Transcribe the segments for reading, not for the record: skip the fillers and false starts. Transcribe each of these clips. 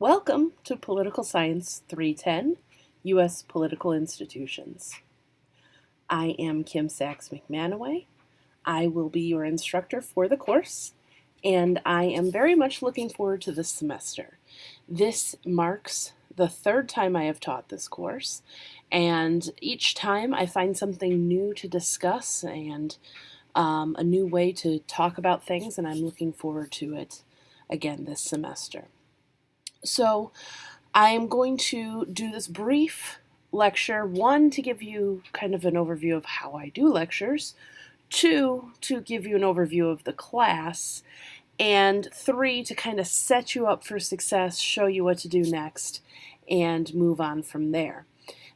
Welcome to Political Science 310, U.S. Political Institutions. I am Kim Sachs McManaway. I will be your instructor for the course, and I am very much looking forward to this semester. This marks the third time I have taught this course, and each time I find something new to discuss and a new way to talk about things, and I'm looking forward to it again this semester. So I am going to do this brief lecture, one, to give you kind of an overview of how I do lectures, two, to give you an overview of the class, and three, to kind of set you up for success, show you what to do next, and move on from there.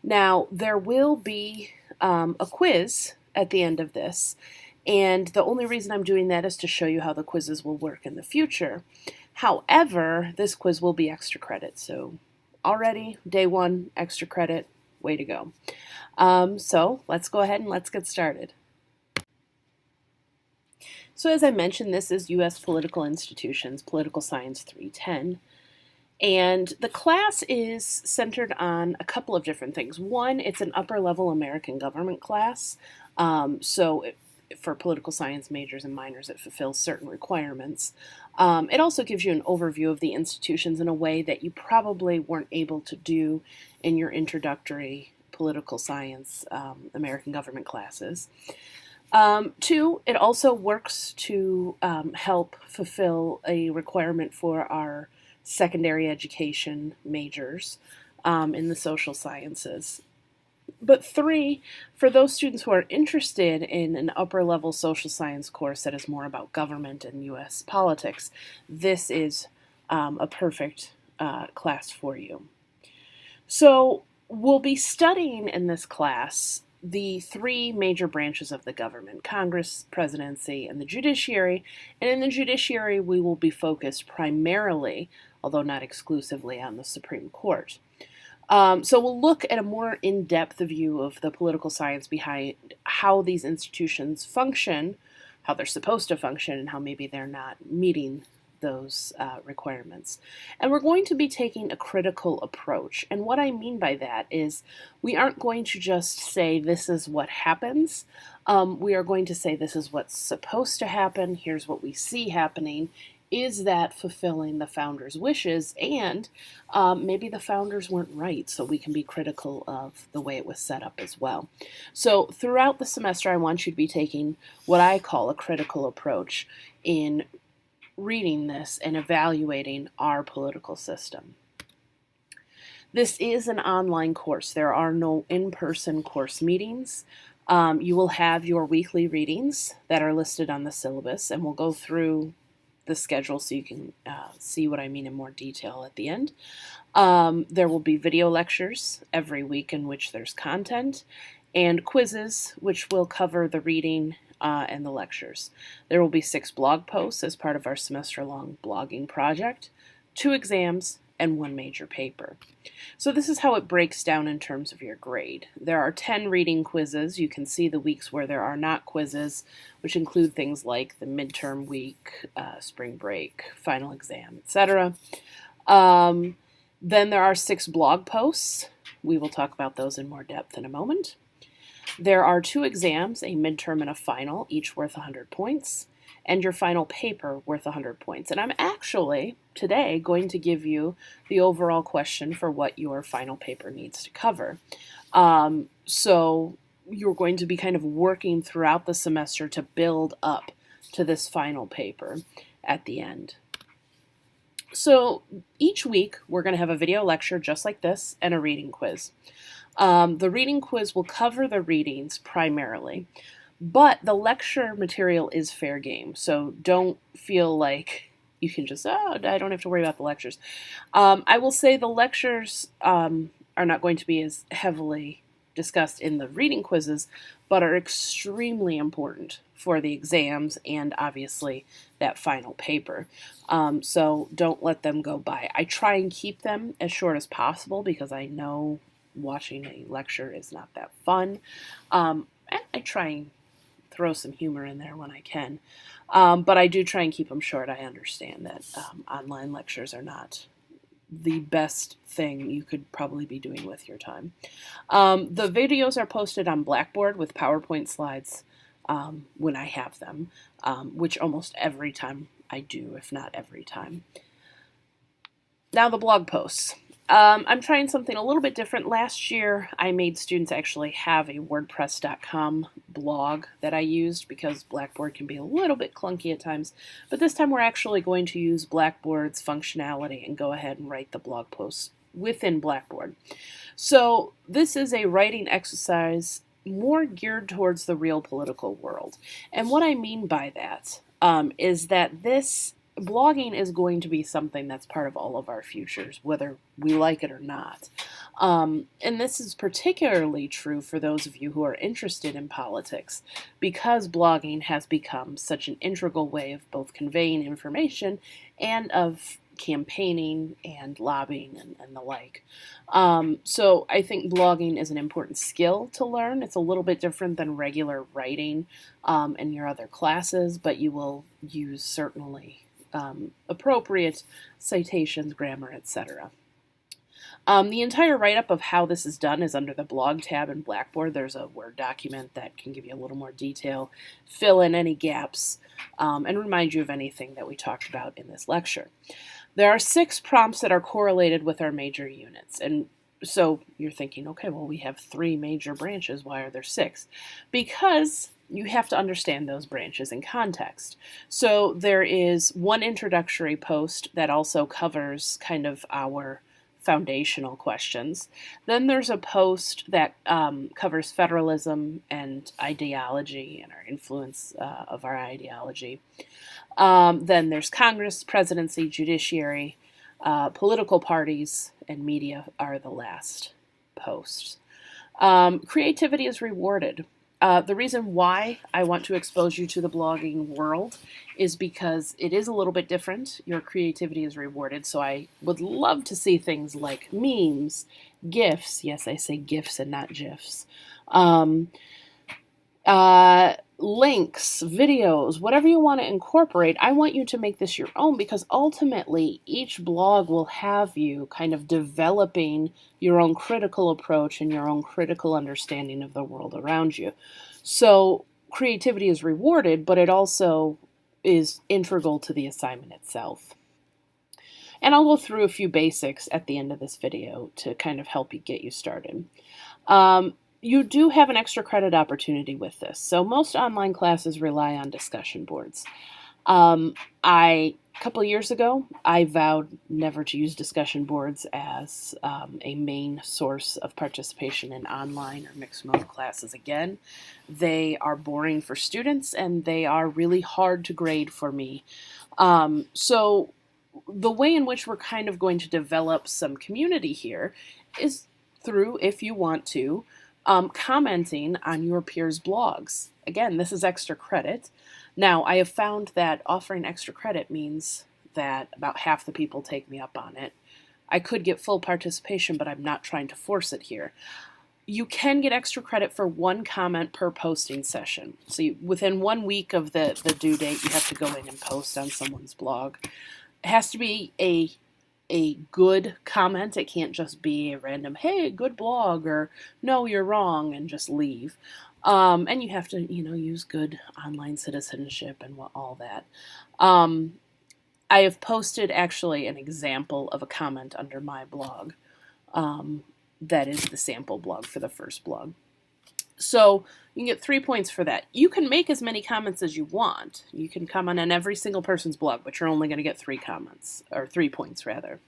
Now, there will be a quiz at the end of this, and the only reason I'm doing that is to show you how the quizzes will work in the future. However, this quiz will be extra credit, so already, day one, extra credit, way to go. So let's go ahead and let's get started. So as I mentioned, this is U.S. Political Institutions, Political Science 310. And the class is centered on a couple of different things. One, it's an upper-level American government class. For political science majors and minors, it fulfills certain requirements. It also gives you an overview of the institutions in a way that you probably weren't able to do in your introductory political science American government classes. Two, it also works to help fulfill a requirement for our secondary education majors in the social sciences. But three, for those students who are interested in an upper-level social science course that is more about government and U.S. politics, this is a perfect class for you. So we'll be studying in this class the three major branches of the government: Congress, presidency, and the judiciary. And in the judiciary, we will be focused primarily, although not exclusively, on the Supreme Court. So we'll look at a more in-depth view of the political science behind how these institutions function, how they're supposed to function, and how maybe they're not meeting those requirements. And we're going to be taking a critical approach. And what I mean by that is we aren't going to just say this is what happens. We are going to say this is what's supposed to happen. Here's what we see happening. Is that fulfilling the founders' wishes? And maybe the founders weren't right, so we can be critical of the way it was set up as well. So throughout the semester, I want you to be taking what I call a critical approach in reading this and evaluating our political system. This is an online course. There are no in-person course meetings. You will have your weekly readings that are listed on the syllabus, and we'll go through the schedule so you can see what I mean in more detail at the end. There will be video lectures every week in which there's content, and quizzes which will cover the reading and the lectures. There will be 6 blog posts as part of our semester-long blogging project, 2 exams, and 1 major paper. So this is how it breaks down in terms of your grade. There are 10 reading quizzes. You can see the weeks where there are not quizzes, which include things like the midterm week, spring break, final exam, etc. Then there are 6 blog posts. We will talk about those in more depth in a moment. There are 2 exams, a midterm and a final, each worth 100 points. And your final paper worth 100 points. And I'm actually, today, going to give you the overall question for what your final paper needs to cover. So you're going to be kind of working throughout the semester to build up to this final paper at the end. So each week, we're going to have a video lecture just like this and a reading quiz. The reading quiz will cover the readings primarily. But the lecture material is fair game, so don't feel like you can just, I don't have to worry about the lectures. I will say the lectures are not going to be as heavily discussed in the reading quizzes, but are extremely important for the exams and obviously that final paper. So don't let them go by. I try and keep them as short as possible because I know watching a lecture is not that fun. And I try and throw some humor in there when I can. But I do try and keep them short. I understand that online lectures are not the best thing you could probably be doing with your time. The videos are posted on Blackboard with PowerPoint slides when I have them, which almost every time I do, if not every time. Now the blog posts. I'm trying something a little bit different. Last year, I made students actually have a WordPress.com blog that I used because Blackboard can be a little bit clunky at times. But this time we're actually going to use Blackboard's functionality and go ahead and write the blog posts within Blackboard. So this is a writing exercise more geared towards the real political world. And what I mean by that is that this blogging is going to be something that's part of all of our futures, whether we like it or not. And this is particularly true for those of you who are interested in politics, because blogging has become such an integral way of both conveying information and of campaigning and lobbying and the like. So I think blogging is an important skill to learn. It's a little bit different than regular writing in your other classes, but you will use certainly appropriate citations, grammar, etc. The entire write-up of how this is done is under the blog tab in Blackboard. There's a Word document that can give you a little more detail, fill in any gaps, and remind you of anything that we talked about in this lecture. There are 6 prompts that are correlated with our major units. And so you're thinking, okay, well, we have 3 major branches. Why are there 6? Because you have to understand those branches in context. So there is one introductory post that also covers kind of our foundational questions. Then there's a post that covers federalism and ideology and our influence of our ideology. Then there's Congress, presidency, judiciary, political parties, and media are the last posts. Creativity is rewarded. The reason why I want to expose you to the blogging world is because it is a little bit different. Your creativity is rewarded, so I would love to see things like memes, GIFs, yes, I say GIFs and not GIFs, links, videos, whatever you want to incorporate. I want you to make this your own, because ultimately each blog will have you kind of developing your own critical approach and your own critical understanding of the world around you. So creativity is rewarded, but it also is integral to the assignment itself. And I'll go through a few basics at the end of this video to kind of help you get you started. You do have an extra credit opportunity with this. So most online classes rely on discussion boards. A couple of years ago, I vowed never to use discussion boards as a main source of participation in online or mixed mode classes again. They are boring for students and they are really hard to grade for me. So the way in which we're kind of going to develop some community here is through, if you want to, commenting on your peers' blogs. Again, this is extra credit. Now, I have found that offering extra credit means that about half the people take me up on it. I could get full participation, but I'm not trying to force it here. You can get extra credit for 1 comment per posting session. So within 1 week of the due date, you have to go in and post on someone's blog. It has to be a good comment. It can't just be a random, hey, good blog, or no, you're wrong, and just leave. And you have to, use good online citizenship and all that. I have posted actually an example of a comment under my blog. That is the sample blog for the first blog. So you can get 3 points for that. You can make as many comments as you want. You can comment on every single person's blog, but you're only going to get 3 comments, or 3 points rather.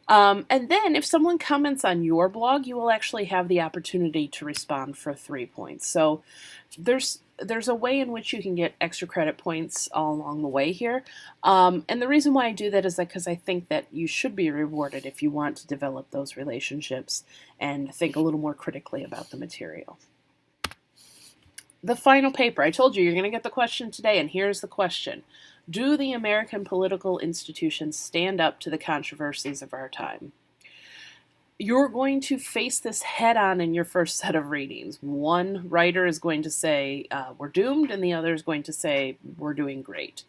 And then if someone comments on your blog, you will actually have the opportunity to respond for 3 points. So there's a way in which you can get extra credit points all along the way here. And the reason why I do that is because I think that you should be rewarded if you want to develop those relationships and think a little more critically about the material. The final paper. I told you you're going to get the question today, and here's the question. Do the American political institutions stand up to the controversies of our time? You're going to face this head-on in your first set of readings. One writer is going to say, we're doomed, and the other is going to say, we're doing great.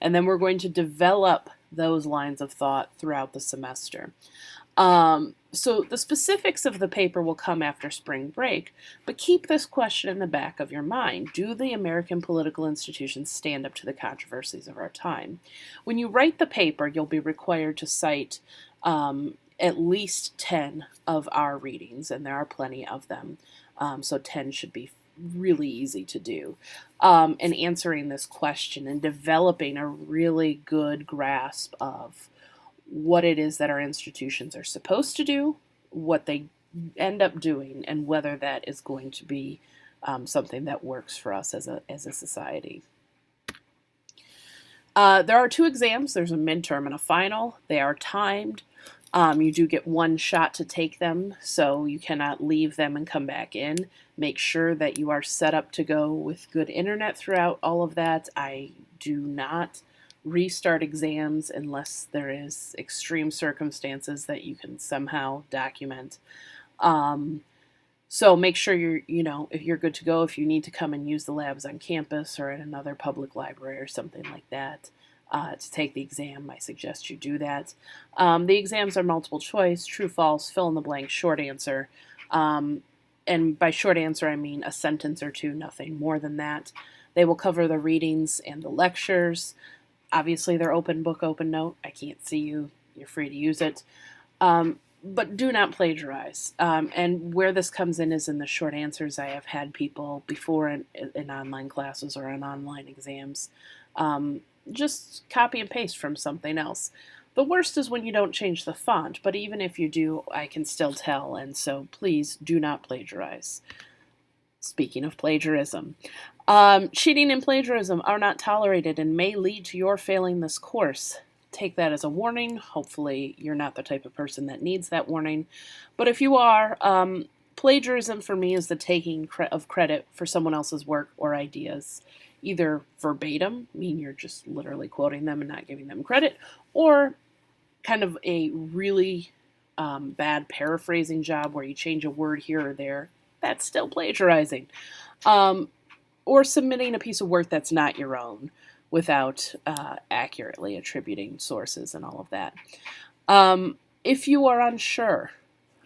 And then we're going to develop those lines of thought throughout the semester. So the specifics of the paper will come after spring break, but keep this question in the back of your mind. Do the American political institutions stand up to the controversies of our time? When you write the paper, you'll be required to cite at least 10 of our readings, and there are plenty of them. So 10 should be really easy to do. And answering this question and developing a really good grasp of what it is that our institutions are supposed to do, what they end up doing, and whether that is going to be something that works for us as a society. There are 2 exams. There's a midterm and a final. They are timed. You do get 1 shot to take them, so you cannot leave them and come back in. Make sure that you are set up to go with good internet throughout all of that. I do not restart exams unless there is extreme circumstances that you can somehow document. So make sure if you're good to go, if you need to come and use the labs on campus or at another public library or something like that to take the exam, I suggest you do that. The exams are multiple choice, true, false, fill in the blank, short answer. And by short answer, I mean a sentence or 2, nothing more than that. They will cover the readings and the lectures. Obviously, they're open book, open note. I can't see you. You're free to use it. But do not plagiarize. And where this comes in is in the short answers. I have had people before in online classes or in online exams just copy and paste from something else. The worst is when you don't change the font, but even if you do, I can still tell, and so please do not plagiarize. Speaking of plagiarism, cheating and plagiarism are not tolerated and may lead to your failing this course. Take that as a warning. Hopefully you're not the type of person that needs that warning. But if you are, plagiarism for me is the taking of credit for someone else's work or ideas. Either verbatim, meaning you're just literally quoting them and not giving them credit, or kind of a really bad paraphrasing job where you change a word here or there. That's still plagiarizing. Or submitting a piece of work that's not your own without accurately attributing sources and all of that. If you are unsure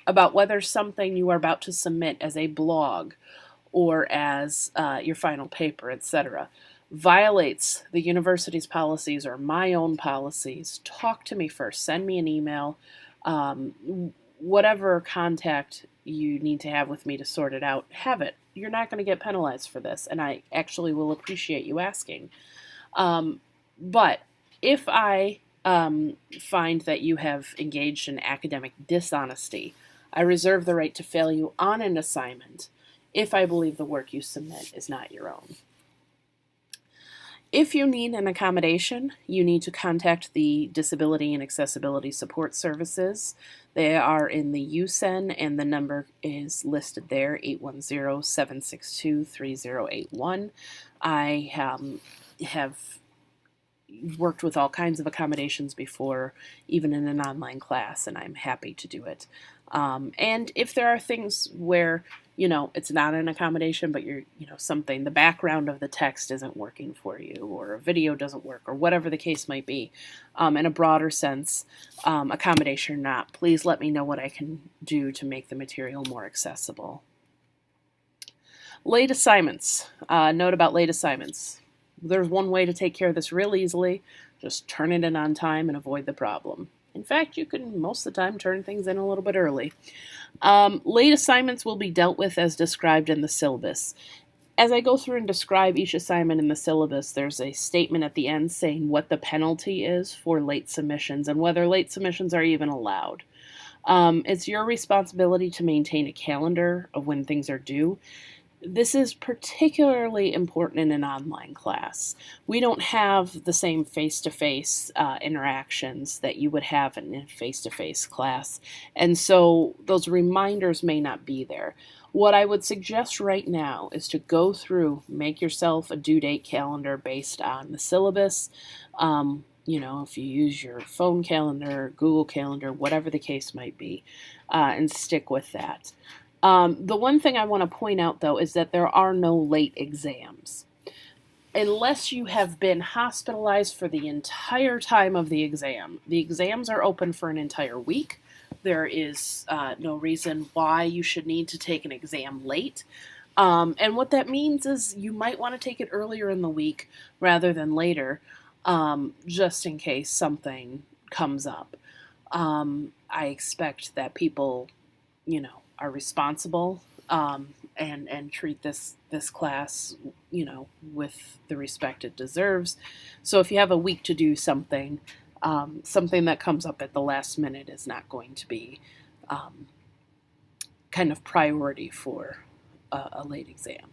about whether something you are about to submit as a blog or as your final paper, etc., violates the university's policies or my own policies, talk to me first. Send me an email. Whatever contact you need to have with me to sort it out, have it. You're not going to get penalized for this, and I actually will appreciate you asking. But if I find that you have engaged in academic dishonesty, I reserve the right to fail you on an assignment if I believe the work you submit is not your own. If you need an accommodation, you need to contact the Disability and Accessibility Support Services. They are in the USEN, and the number is listed there, 810-762-3081. I have worked with all kinds of accommodations before, even in an online class, and I'm happy to do it. And if there are things where, it's not an accommodation, but something, the background of the text isn't working for you, or a video doesn't work, or whatever the case might be, in a broader sense, accommodation or not, please let me know what I can do to make the material more accessible. Late assignments. Note about late assignments. There's one way to take care of this real easily. Just turn it in on time and avoid the problem. In fact, you can most of the time turn things in a little bit early. Late assignments will be dealt with as described in the syllabus. As I go through and describe each assignment in the syllabus, there's a statement at the end saying what the penalty is for late submissions and whether late submissions are even allowed. It's your responsibility to maintain a calendar of when things are due. This is particularly important in an online class. We don't have the same face-to-face interactions that you would have in a face-to-face class, and so those reminders may not be there. What I would suggest right now is to go through, make yourself a due date calendar based on the syllabus. If you use your phone calendar, Google Calendar, whatever the case might be, and stick with that. The one thing I want to point out, though, is that there are no late exams. unless you have been hospitalized for the entire time of the exams are open for an entire week. There is no reason why you should need to take an exam late. And what that means is you might want to take it earlier in the week rather than later, just in case something comes up. I expect that people, are responsible, and treat this class, with the respect it deserves. So if you have a week to do something, something that comes up at the last minute is not going to be kind of priority for a late exam.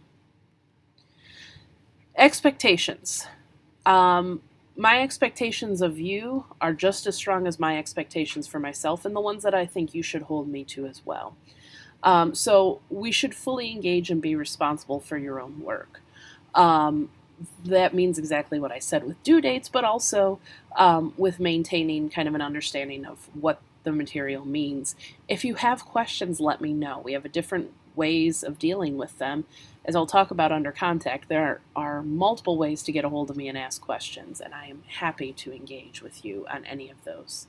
Expectations. My expectations of you are just as strong as my expectations for myself, and the ones that I think you should hold me to as well. So we should fully engage and be responsible for your own work. That means exactly what I said with due dates, but also with maintaining kind of an understanding of what the material means. If you have questions, let me know. We have different ways of dealing with them. As I'll talk about under contact, there are multiple ways to get a hold of me and ask questions, and I am happy to engage with you on any of those.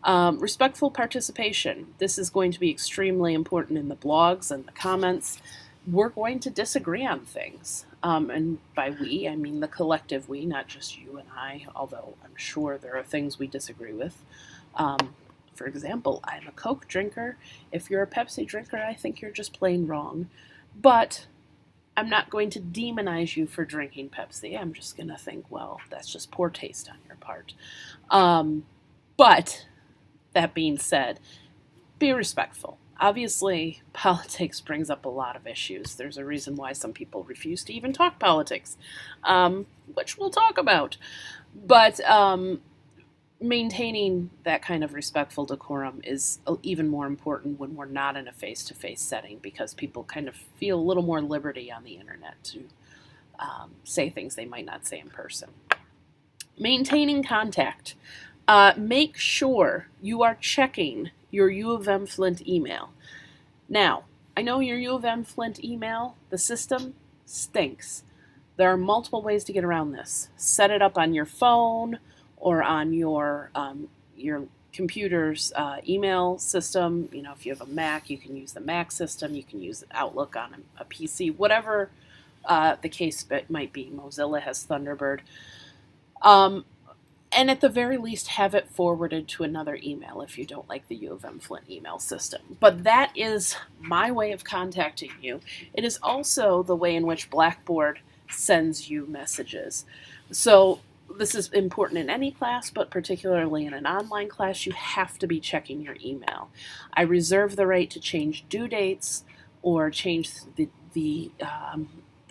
Respectful participation. This is going to be extremely important in the blogs and the comments. We're going to disagree on things. And by we, I mean the collective we, not just you and I, although I'm sure there are things we disagree with. For example, I'm a Coke drinker. If you're a Pepsi drinker, I think you're just plain wrong. But I'm not going to demonize you for drinking Pepsi. I'm just going to think, well, that's just poor taste on your part. But that being said, be respectful. Obviously, politics brings up a lot of issues. There's a reason why some people refuse to even talk politics, which we'll talk about. But maintaining that kind of respectful decorum is even more important when we're not in a face-to-face setting, because people kind of feel a little more liberty on the internet to say things they might not say in person. Maintaining contact. Make sure you are checking your U of M Flint email. Now, I know your U of M Flint email, the system stinks. There are multiple ways to get around this. Set it up on your phone or on your computer's email system. If you have a Mac, you can use the Mac system. You can use Outlook on a PC, whatever the case might be. Mozilla has Thunderbird. And at the very least, have it forwarded to another email if you don't like the U of M Flint email system. But that is my way of contacting you. It is also the way in which Blackboard sends you messages. So this is important in any class, but particularly in an online class, you have to be checking your email. I reserve the right to change due dates or change the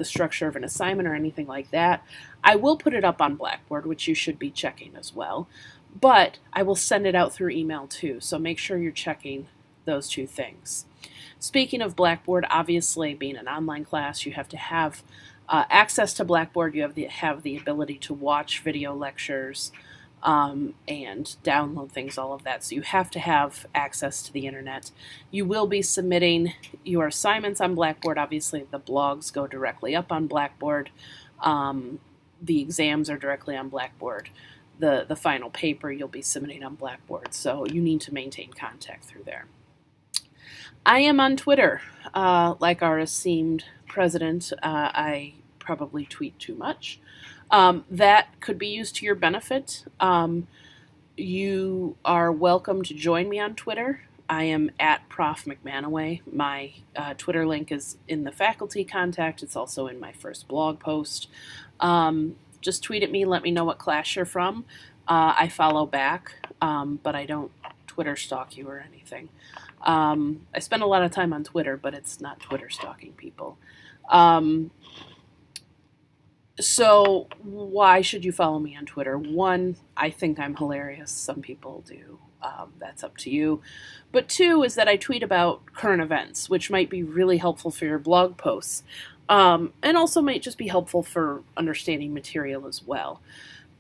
structure of an assignment or anything like that. I will put it up on Blackboard, which you should be checking as well, but I will send it out through email too, so make sure you're checking those two things. Speaking of Blackboard, obviously being an online class, you have to have access to Blackboard. You have the ability to watch video lectures and download things, all of that. So you have to have access to the internet. You will be submitting your assignments on Blackboard. Obviously, the blogs go directly up on Blackboard. The exams are directly on Blackboard. The final paper you'll be submitting on Blackboard. So you need to maintain contact through there. I am on Twitter. Like our esteemed president, I probably tweet too much. That could be used to your benefit. You are welcome to join me on Twitter. I am at Prof. McManaway. My Twitter link is in the faculty contact. It's also in my first blog post. Just tweet at me. Let me know what class you're from. I follow back, but I don't Twitter stalk you or anything. I spend a lot of time on Twitter, but it's not Twitter stalking people. So why should you follow me on Twitter? One, I think I'm hilarious. Some people do. That's up to you. But two is that I tweet about current events, which might be really helpful for your blog posts, and also might just be helpful for understanding material as well.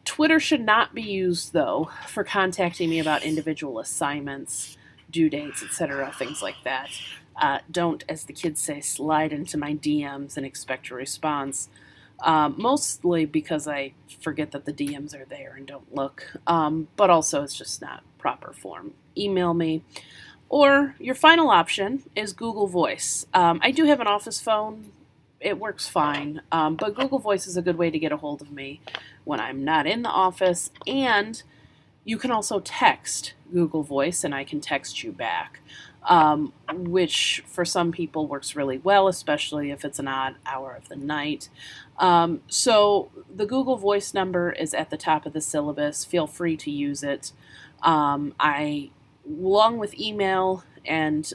Twitter should not be used, though, for contacting me about individual assignments, due dates, etc., things like that. Don't, as the kids say, slide into my DMs and expect a response. Mostly because I forget that the DMs are there and don't look, but also it's just not proper form. Email me. Or your final option is Google Voice. I do have an office phone. It works fine, but Google Voice is a good way to get a hold of me when I'm not in the office, and you can also text Google Voice and I can text you back, which for some people works really well, especially if it's an odd hour of the night. So the Google Voice number is at the top of the syllabus. Feel free to use it. I, along with email and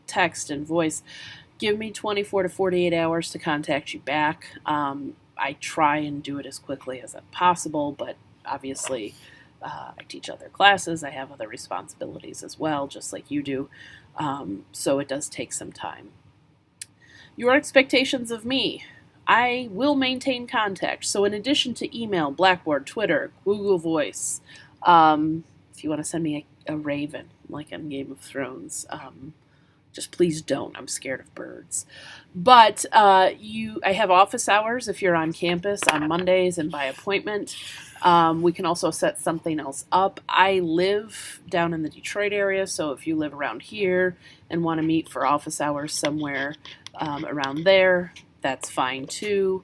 text and voice, give me 24 to 48 hours to contact you back. I try and do it as quickly as possible, but obviously I teach other classes. I have other responsibilities as well, just like you do. So it does take some time. Your expectations of me. I will maintain contact. So in addition to email, Blackboard, Twitter, Google Voice, if you want to send me a raven, like in Game of Thrones, just please don't. I'm scared of birds. But I have office hours if you're on campus on Mondays and by appointment. We can also set something else up. I live down in the Detroit area, so if you live around here and want to meet for office hours somewhere around there, that's fine too.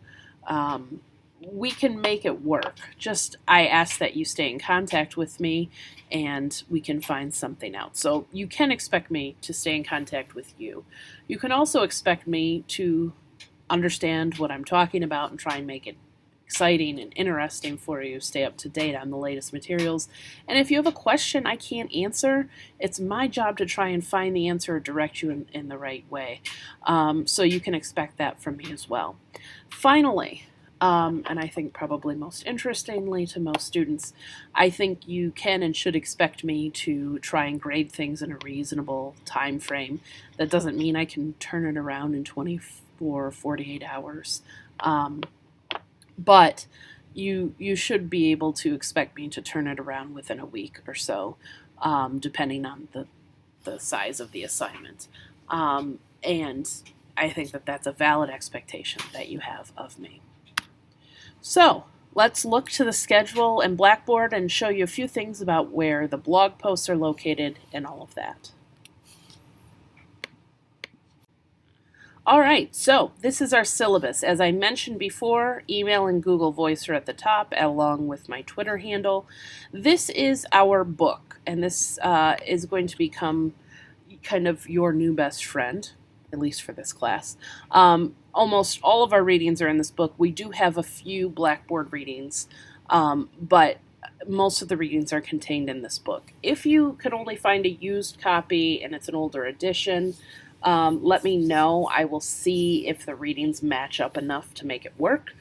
We can make it work. Just I ask that you stay in contact with me and we can find something out. So you can expect me to stay in contact with you. You can also expect me to understand what I'm talking about and try and make it exciting and interesting for you, stay up to date on the latest materials. And if you have a question I can't answer, it's my job to try and find the answer or direct you in the right way. So you can expect that from me as well. Finally, and I think probably most interestingly to most students, I think you can and should expect me to try and grade things in a reasonable time frame. That doesn't mean I can turn it around in 24 or 48 hours. But you should be able to expect me to turn it around within a week or so, depending on the size of the assignment. And I think that that's a valid expectation that you have of me. So let's look to the schedule and Blackboard and show you a few things about where the blog posts are located and all of that. All right, so this is our syllabus. As I mentioned before, email and Google Voice are at the top, along with my Twitter handle. This is our book, and this is going to become kind of your new best friend, at least for this class. Almost all of our readings are in this book. We do have a few Blackboard readings, but most of the readings are contained in this book. If you could only find a used copy and it's an older edition, let me know. I will see if the readings match up enough to make it work.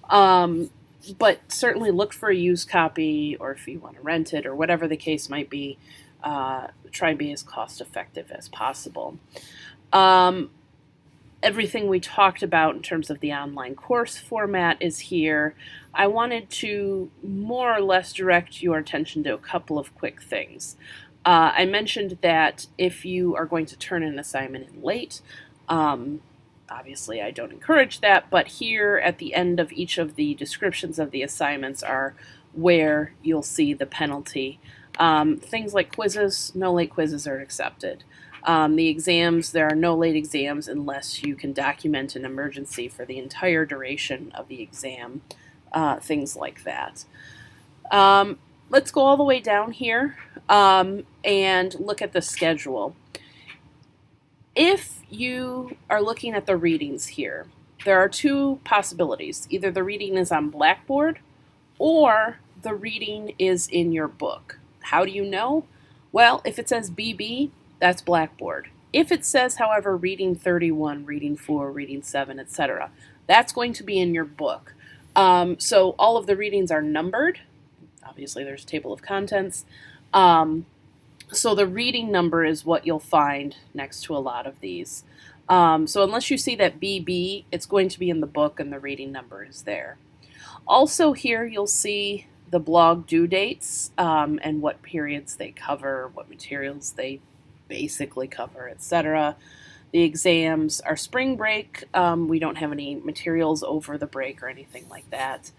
But certainly look for a used copy, or if you want to rent it or whatever the case might be, try and be as cost effective as possible. Everything we talked about in terms of the online course format is here. I wanted to more or less direct your attention to a couple of quick things. I mentioned that if you are going to turn an assignment in late, obviously I don't encourage that, but here at the end of each of the descriptions of the assignments are where you'll see the penalty. Things like quizzes, no late quizzes are accepted. The exams, there are no late exams unless you can document an emergency for the entire duration of the exam, things like that. Let's go all the way down here and look at the schedule. If you are looking at the readings here, there are two possibilities. Either the reading is on Blackboard or the reading is in your book. How do you know? Well, if it says BB, that's Blackboard. If it says, however, reading 31, reading 4, reading 7, etc., that's going to be in your book. So all of the readings are numbered. Obviously, there's a table of contents. So the reading number is what you'll find next to a lot of these. So unless you see that BB, it's going to be in the book and the reading number is there. Also here you'll see the blog due dates and what periods they cover, what materials they basically cover, etc. The exams are spring break. We don't have any materials over the break or anything like that.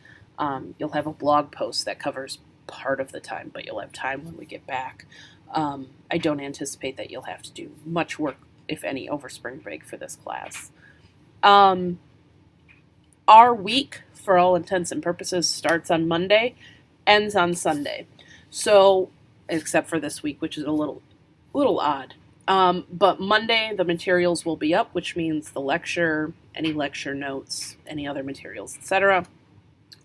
You'll have a blog post that covers part of the time, but you'll have time when we get back. I don't anticipate that you'll have to do much work, if any, over spring break for this class. Our week, for all intents and purposes, starts on Monday, ends on Sunday. So, except for this week, which is a little odd. But Monday, the materials will be up, which means the lecture, any lecture notes, any other materials, etc.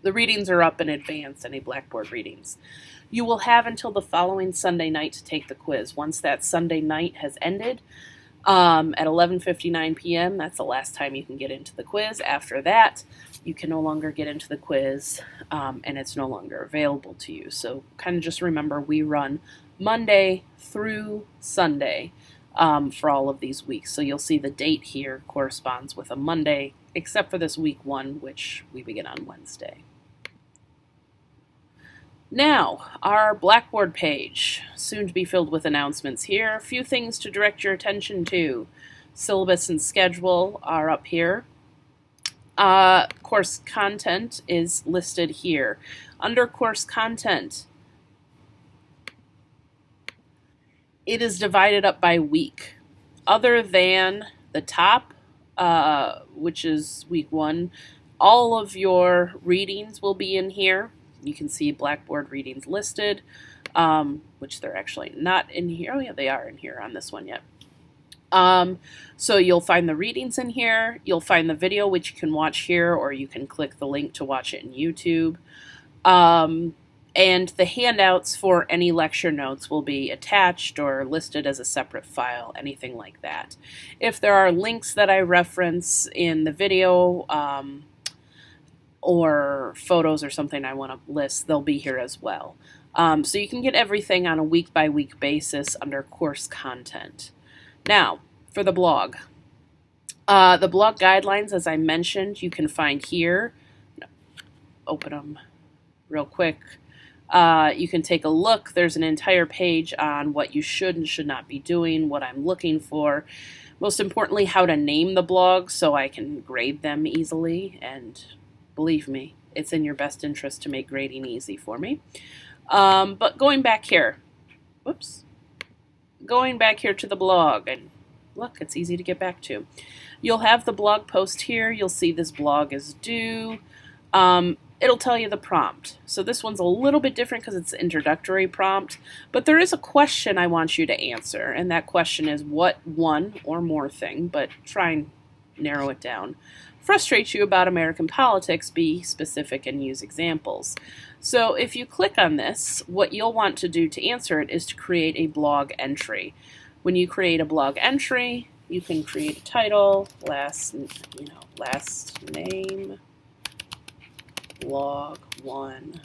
The readings are up in advance, any Blackboard readings. You will have until the following Sunday night to take the quiz. Once that Sunday night has ended, at 11:59 p.m., that's the last time you can get into the quiz. After that, you can no longer get into the quiz, and it's no longer available to you. So kind of just remember, we run Monday through Sunday for all of these weeks. So you'll see the date here corresponds with a Monday, except for this week 1, which we begin on Wednesday. Now, our Blackboard page, soon to be filled with announcements here. A few things to direct your attention to. Syllabus and schedule are up here. Course content is listed here. Under course content, it is divided up by week. Other than the top, which is week 1, all of your readings will be in here. You can see Blackboard readings listed, which they're actually not in here. Oh yeah, they are in here on this one yet. So you'll find the readings in here. You'll find the video, which you can watch here, or you can click the link to watch it in YouTube. And the handouts for any lecture notes will be attached or listed as a separate file, anything like that. If there are links that I reference in the video, or photos or something I want to list, they'll be here as well. So you can get everything on a week-by-week basis under course content. Now, for the blog. The blog guidelines, as I mentioned, you can find here. Open them real quick. You can take a look. There's an entire page on what you should and should not be doing, what I'm looking for. Most importantly, how to name the blog so I can grade them easily, and believe me, it's in your best interest to make grading easy for me. But going back here, going back here to the blog, and look, it's easy to get back to. You'll have the blog post here. You'll see this blog is due. It'll tell you the prompt. So this one's a little bit different because it's an introductory prompt, but there is a question I want you to answer, and that question is, what one or more thing, but try and narrow it down, frustrates you about American politics? Be specific and use examples. So if you click on this, what you'll want to do to answer it is to create a blog entry. When you create a blog entry, you can create a title, last name, blog 1,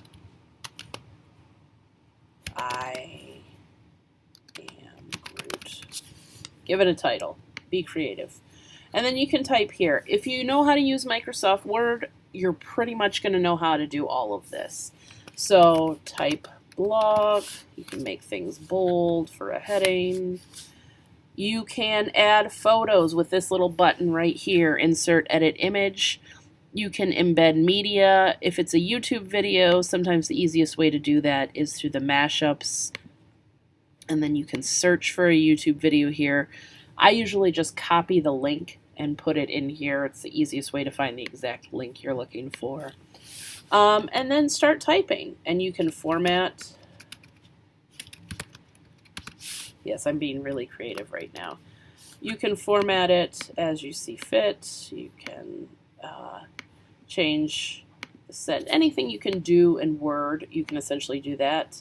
I am Groot. Give it a title. Be creative. And then you can type here. If you know how to use Microsoft Word, you're pretty much going to know how to do all of this. So type blog. You can make things bold for a heading. You can add photos with this little button right here, insert edit image. You can embed media. If it's a YouTube video, sometimes the easiest way to do that is through the mashups. And then you can search for a YouTube video here. I usually just copy the link and put it in here. It's the easiest way to find the exact link you're looking for. And then start typing, and you can format. Yes, I'm being really creative right now. You can format it as you see fit. You can change the set. Anything you can do in Word, you can essentially do that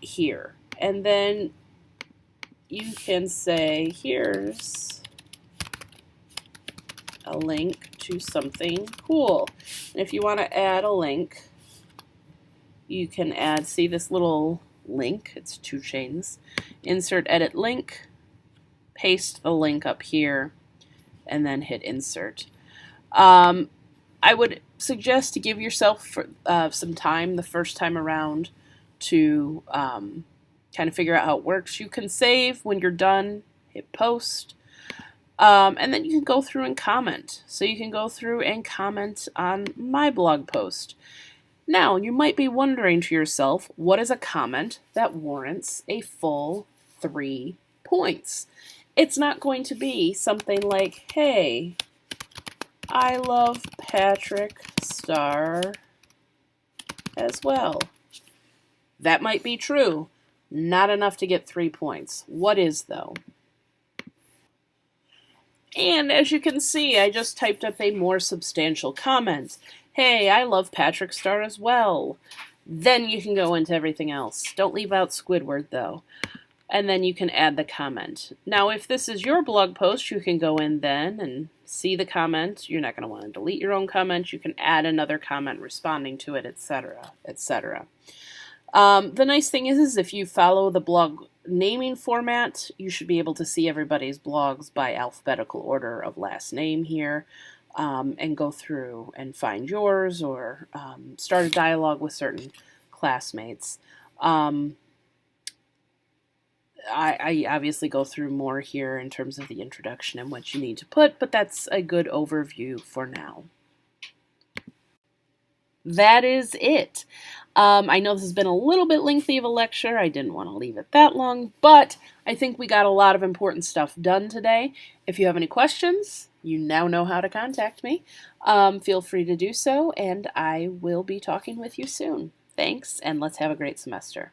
here. And then you can say, here's a link to something cool. And if you want to add a link, you can add, see this little link, it's 2 chains. Insert edit link, paste the link up here, and then hit insert. I would suggest to give yourself some time the first time around to kind of figure out how it works. You can save when you're done, hit post. And then you can go through and comment. So you can go through and comment on my blog post. Now, you might be wondering to yourself, what is a comment that warrants a full 3 points? It's not going to be something like, hey, I love Patrick Star as well. That might be true. Not enough to get 3 points. What is, though? And as you can see, I just typed up a more substantial comment. Hey, I love Patrick Star as well. Then you can go into everything else. Don't leave out Squidward, though. And then you can add the comment. Now, if this is your blog post, you can go in then and see the comment. You're not going to want to delete your own comment. You can add another comment responding to it, etc., etc. The nice thing is if you follow the blog naming format, you should be able to see everybody's blogs by alphabetical order of last name here, and go through and find yours, or start a dialogue with certain classmates. I obviously go through more here in terms of the introduction and what you need to put, but that's a good overview for now. That is it. I know this has been a little bit lengthy of a lecture. I didn't want to leave it that long, but I think we got a lot of important stuff done today. If you have any questions, you now know how to contact me. Feel free to do so, and I will be talking with you soon. Thanks, and let's have a great semester.